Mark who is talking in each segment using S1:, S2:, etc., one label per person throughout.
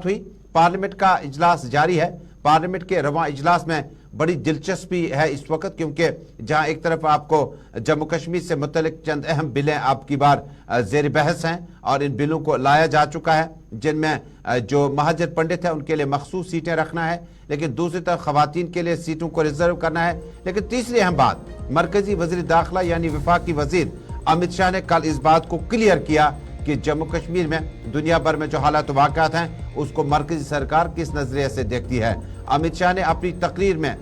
S1: हुई। पार्लियामेंट का इजलास जारी है। पार्लियामेंट के रवां इजलास में बड़ी दिलचस्पी है इस वक्त, क्योंकि जहां एक तरफ आपको जम्मू कश्मीर से मुतल्लिक चंद अहम बिलें आपकी बार ज़ेर बहस हैं और इन बिलों को लाया जा चुका है, जिनमें जो महाजर पंडित है उनके लिए मखसूस सीटें रखना है, लेकिन दूसरी तरफ खवातीन के लिए सीटों को रिजर्व करना है। लेकिन तीसरी अहम बात, मरकजी वज़ीर दाखिला यानी वफाकी वज़ीर अमित शाह ने कल इस बात को क्लियर किया कि जम्मू कश्मीर में दुनिया भर में जो हालात वाक़यात हैं उसको मरकजी सरकार किस नजरिए से देखती है। अमित शाह ने अपनी तकरीर में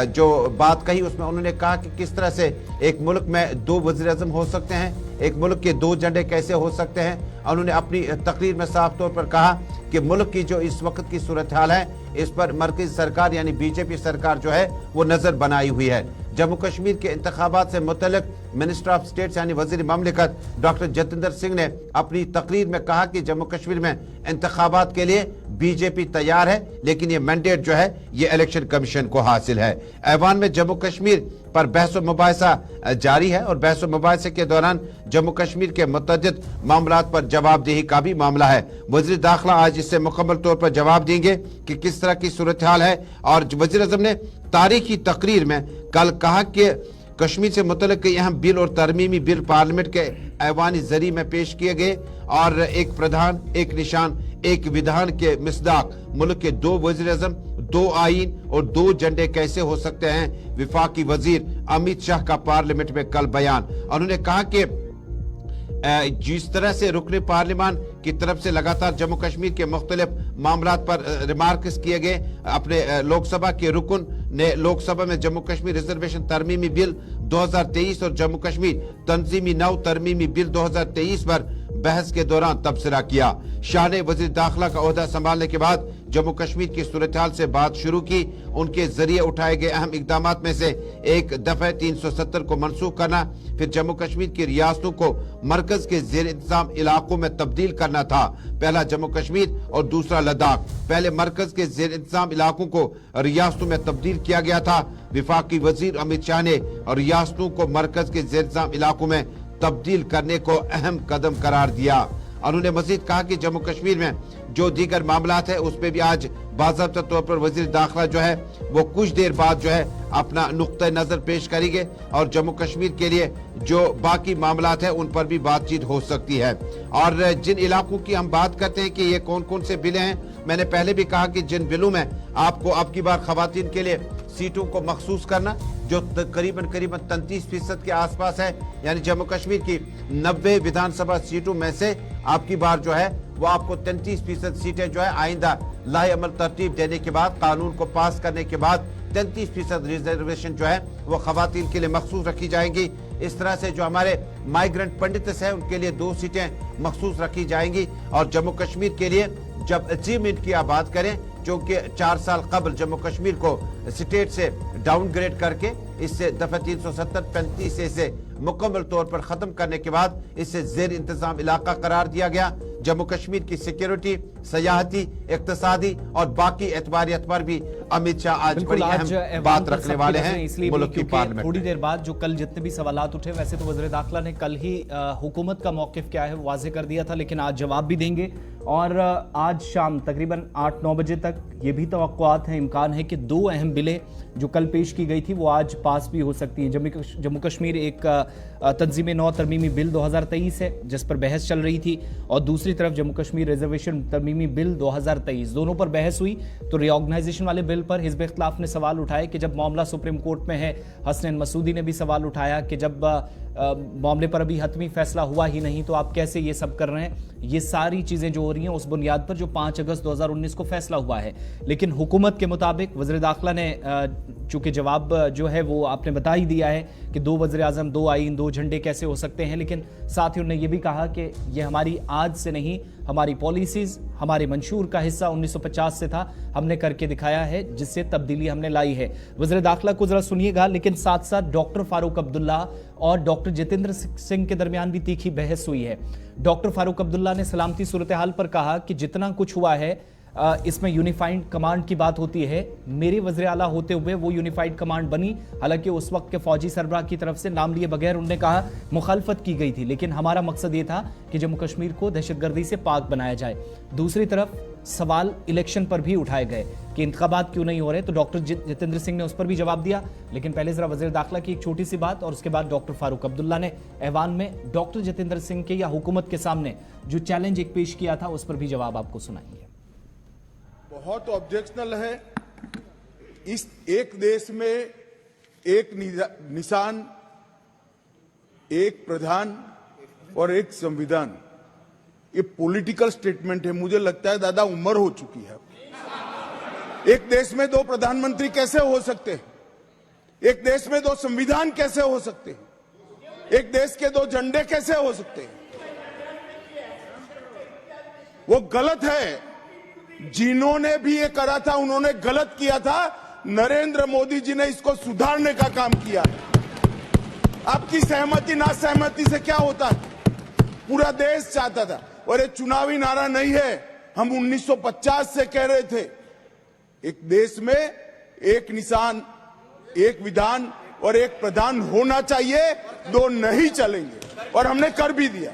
S1: जो बात कही उसमें उन्होंने कहा कि किस तरह से एक मुल्क में दो वज़ीर आज़म हो सकते हैं, एक मुल्क के दो झंडे कैसे हो सकते हैं। उन्होंने अपनी तकरीर में साफ तौर पर कहा कि मुल्क की जो इस वक्त की सूरत हाल है इस पर मरकजी सरकार यानी बीजेपी सरकार जो है वो नजर बनाई हुई है। जम्मू कश्मीर के इंतखाबात से मुतल्लिक मिनिस्टर ऑफ स्टेट यानी वजीर ममलिकत डॉक्टर जितेंद्र सिंह ने अपनी तकरीर में कहा कि जम्मू कश्मीर में इंतखाबात के लिए बीजेपी तैयार है, लेकिन ये मैंडेट जो है ये इलेक्शन कमीशन को हासिल है। ऐवान में जम्मू कश्मीर पर बहस मुबाहिसा जारी है और बहस मुबाहिसे के दौरान जम्मू कश्मीर के मुतअद्दिद मामलात पर जवाबदेही का भी मामला है। वज़ीर दाखिला आज इससे मुकम्मल तौर पर जवाब देंगे कि किस तरह की सूरत हाल है। और वज़ीर आज़म ने तारीखी तकरीर में कल कहा कि कश्मीर से मुतल्लिक कई अहम बिल और तरमीमी बिल पार्लियामेंट के ऐवानी जरिए में पेश किए गए और एक प्रधान, एक निशान, एक विधान के मिसदाक मुल्क के दो वज़ीर आज़म, दो आईन और दो झंडे कैसे हो सकते हैं। विफाकी वजीर अमित शाह का पार्लियामेंट में कल बयान। उन्होंने कहा कि जिस तरह से रुकने पार्लियामान की तरफ से लगातार जम्मू कश्मीर के मुख्तलिफ मामलात पर रिमार्क्स किए गए, अपने लोकसभा के रुकन ने लोकसभा में जम्मू कश्मीर रिजर्वेशन तरमीमी बिल 2023 और जम्मू कश्मीर तंजीमी नौ तरमीमी बिल 2023 पर बहस के दौरान तबसरा किया। शाह ने वजीर दाखिला का ओहदा संभालने के बाद जम्मू कश्मीर की सूरत हाल से बात शुरू की। उनके जरिए उठाए गए अहम इकदाम में से एक दफे 370 को मनसूख करना, फिर जम्मू कश्मीर की रियासतों को मरकज के जेर इंतजाम इलाकों में तब्दील करना था। पहला जम्मू कश्मीर और दूसरा लद्दाख। पहले मरकज के जेर इंतजाम इलाकों को रियासतों में तब्दील किया गया था। विफाकी वजीर अमित शाह ने रियासतों को मरकज के जेर इंतजाम इलाकों में तब्दील करने को अहम कदम करार दिया। उन्होंने मजीद कहा कि जम्मू कश्मीर में जो दीगर मामलात है उस पर भी आज बाज़ाब्ता तौर पर वजीर दाखिला जो है वो कुछ देर बाद जो है अपना नुक्ता नजर पेश करेंगे और जम्मू कश्मीर के लिए जो बाकी मामलात है उन पर भी बातचीत हो सकती है। और जिन इलाकों की हम बात करते हैं कि ये कौन कौन से बिलें हैं, मैंने पहले भी कहा कि जिन बिलों में आपको अब की बार खवातीन के लिए सीटों को मखसूस करना जो करीबन 33% के आसपास है, यानी जम्मू कश्मीर की 90 विधानसभा सीटों में से आपकी बार जो है वो आपको 33% सीटें जो है आइंदा लाहे अमल तरतीब देने के बाद, कानून को पास करने के बाद 33% रिजर्वेशन जो है वो खवातीन के लिए मखसूस रखी जाएंगी। इस तरह से जो हमारे माइग्रेंट पंडित हैं उनके लिए 2 सीटें मखसूस रखी जाएंगी। और जम्मू कश्मीर के लिए जब अचीवमेंट की आप बात करें, क्योंकि 4 साल कबल जम्मू कश्मीर को स्टेट से डाउनग्रेड करके इससे दफा 370-35 से मुकम्मल तौर पर खत्म करने के बाद इसे जेर इंतजाम इलाका करार दिया गया। जम्मू कश्मीर की सिक्योरिटी, सयाहती, इक्तसादी और बाकी एतबारियत पर भी अमित शाह आज बड़ी अहम बात रखने वाले हैं मुल्क की पार्लियामेंट।
S2: थोड़ी देर बाद जो कल जितने भी सवालात उठे, वैसे तो वज़ीर दाखिला ने कल ही हुकूमत का मौक़िफ़ क्या है वाज़ेह कर दिया था, लेकिन आज जवाब भी देंगे। और आज शाम तकरीबन 8-9 बजे तक ये भी तवक्कुआत है, इम्कान है कि 2 अहम बिलें जो कल पेश की गई थी वो आज पास भी हो सकती हैं। जम्मू कश्मीर एक तंजीम नौ तरमीमी बिल 2023 है जिस पर बहस चल रही थी, और दूसरी तरफ जम्मू कश्मीर रिजर्वेशन तरमीमी बिल 2023, दोनों पर बहस हुई। तो रिऑर्गनाइजेशन वाले बिल पर हिज़्ब इख्तिलाफ ने सवाल उठाए कि जब मामला सुप्रीम कोर्ट में है। हसनैन मसूदी ने भी सवाल उठाया कि जब मामले पर अभी हतमी फैसला हुआ ही नहीं तो आप कैसे ये सब कर रहे हैं। ये सारी चीज़ें जो हो रही हैं उस बुनियाद पर जो 5 अगस्त 2019 को फैसला हुआ है। लेकिन हुकूमत के मुताबिक वज़ीर दाखिला ने चूँकि जवाब जो है वो आपने बता ही दिया है कि 2 वज़ीर आज़म, 2 आईन, 2 झंडे कैसे हो सकते हैं, लेकिन साथ ही उन्होंने ये भी कहा कि ये हमारी आज से नहीं, हमारी पॉलिसीज़, हमारे मंशूर का हिस्सा 1950 से था, हमने करके दिखाया है जिससे तब्दीली हमने लाई है। वज़ीर दाखिला को ज़रा सुनिएगा, लेकिन साथ साथ डॉक्टर फारूक अब्दुल्ला और डॉक्टर जितेंद्र सिंह के दरमियान भी तीखी बहस हुई है। डॉक्टर फारूक अब्दुल्ला ने सलामती सूरत हाल पर कहा कि जितना कुछ हुआ है इसमें यूनिफाइड कमांड की बात होती है। मेरे वज़ीर आला होते हुए वो यूनिफाइड कमांड बनी, हालांकि उस वक्त के फौजी सरबराह की तरफ से नाम लिए बगैर उन्होंने कहा मुखालफत की गई थी, लेकिन हमारा मकसद ये था कि जम्मू कश्मीर को दहशतगर्दी से पाक बनाया जाए। दूसरी तरफ सवाल इलेक्शन पर भी उठाए गए कि इंतखाबात क्यों नहीं हो रहे, तो डॉक्टर जितेंद्र सिंह ने उस पर भी जवाब दिया। लेकिन पहले जरा वज़ीर दाखिला की एक छोटी सी बात और उसके बाद डॉक्टर फारूक अब्दुल्ला ने ऐवान में डॉक्टर जितेंद्र सिंह के या हुकूमत के सामने जो चैलेंज एक पेश किया था उस पर भी जवाब आपको सुनाएंगे।
S3: बहुत ऑब्जेक्शनल है। इस एक देश में एक निशान, एक प्रधान और एक संविधान, ये पॉलिटिकल स्टेटमेंट है। मुझे लगता है दादा उम्र हो चुकी है। एक देश में दो प्रधानमंत्री कैसे हो सकते हैं? एक देश में दो संविधान कैसे हो सकते हैं? एक देश के दो झंडे कैसे हो सकते हैं? वो गलत है। जिन्होंने भी ये करा था उन्होंने गलत किया था। नरेंद्र मोदी जी ने इसको सुधारने का काम किया। आपकी सहमति ना सहमति से क्या होता है? पूरा देश चाहता था। और ये चुनावी नारा नहीं है, हम 1950 से कह रहे थे। एक देश में एक निशान, एक विधान और एक प्रधान होना चाहिए, दो नहीं चलेंगे, और हमने कर भी दिया।